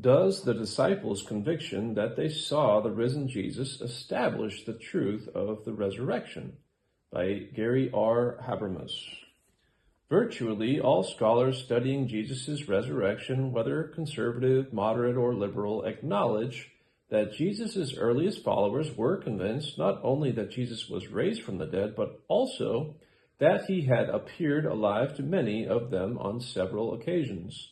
Does the disciples' conviction that they saw the risen Jesus establish the truth of the resurrection? By Gary R. Habermas. Virtually all scholars studying Jesus' resurrection, whether conservative, moderate, or liberal, acknowledge that Jesus' earliest followers were convinced not only that Jesus was raised from the dead, but also that he had appeared alive to many of them on several occasions.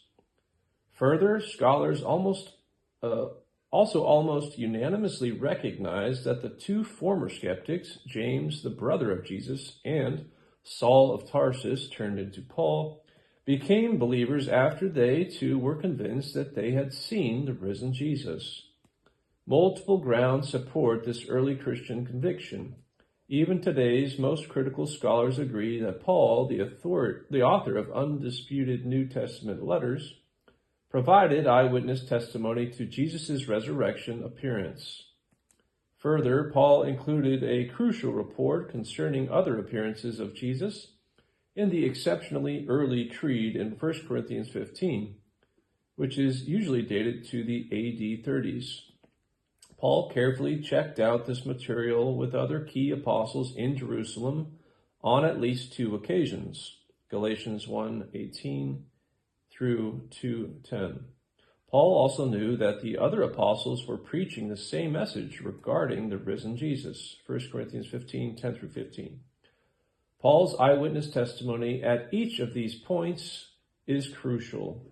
Further, scholars also almost unanimously recognize that the two former skeptics, James, the brother of Jesus, and Saul of Tarsus, turned into Paul, became believers after they too were convinced that they had seen the risen Jesus. Multiple grounds support this early Christian conviction. Even today's most critical scholars agree that Paul, the author of undisputed New Testament letters, provided eyewitness testimony to Jesus' resurrection appearance. Further, Paul included a crucial report concerning other appearances of Jesus in the exceptionally early creed in 1 Corinthians 15, which is usually dated to the AD 30s. Paul carefully checked out this material with other key apostles in Jerusalem on at least two occasions, Galatians 1:18 through 2:10. Paul also knew that the other apostles were preaching the same message regarding the risen Jesus, 1 Corinthians 15:10 through 15. Paul's eyewitness testimony at each of these points is crucial.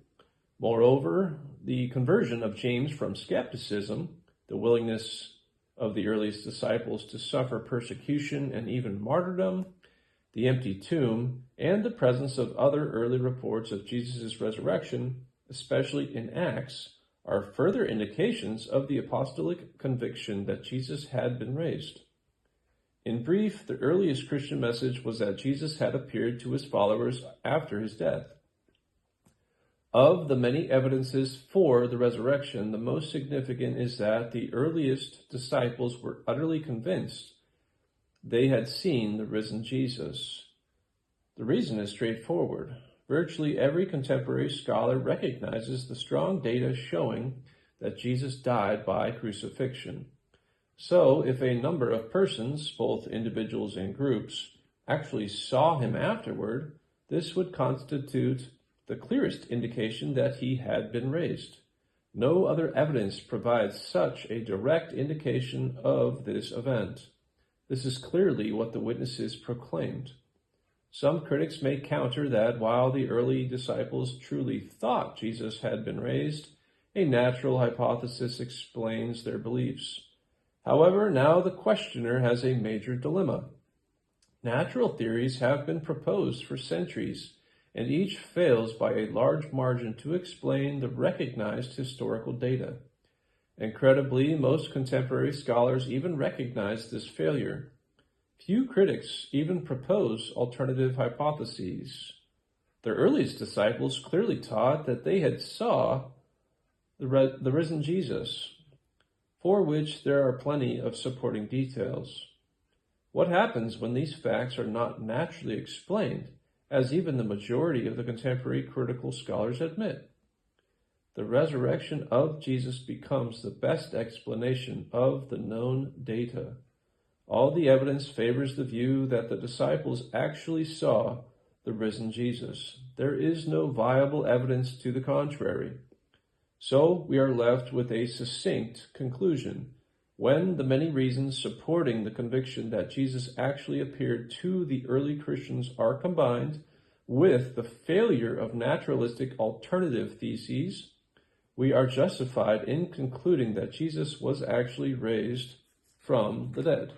Moreover, the conversion of James from skepticism, the willingness of the earliest disciples to suffer persecution and even martyrdom, the empty tomb, and the presence of other early reports of Jesus' resurrection, especially in Acts, are further indications of the apostolic conviction that Jesus had been raised. In brief, the earliest Christian message was that Jesus had appeared to his followers after his death. Of the many evidences for the resurrection, the most significant is that the earliest disciples were utterly convinced they had seen the risen Jesus. The reason is straightforward. Virtually every contemporary scholar recognizes the strong data showing that Jesus died by crucifixion. So, if a number of persons, both individuals and groups, actually saw him afterward, this would constitute the clearest indication that he had been raised. No other evidence provides such a direct indication of this event. This is clearly what the witnesses proclaimed. Some critics may counter that while the early disciples truly thought Jesus had been raised, a natural hypothesis explains their beliefs. However, now the questioner has a major dilemma. Natural theories have been proposed for centuries, and each fails by a large margin to explain the recognized historical data. Incredibly, most contemporary scholars even recognize this failure. Few critics even propose alternative hypotheses. The earliest disciples clearly taught that they had saw the risen Jesus, for which there are plenty of supporting details. What happens when these facts are not naturally explained, as even the majority of the contemporary critical scholars admit? The resurrection of Jesus becomes the best explanation of the known data. All the evidence favors the view that the disciples actually saw the risen Jesus. There is no viable evidence to the contrary. So we are left with a succinct conclusion. When the many reasons supporting the conviction that Jesus actually appeared to the early Christians are combined with the failure of naturalistic alternative theses, we are justified in concluding that Jesus was actually raised from the dead.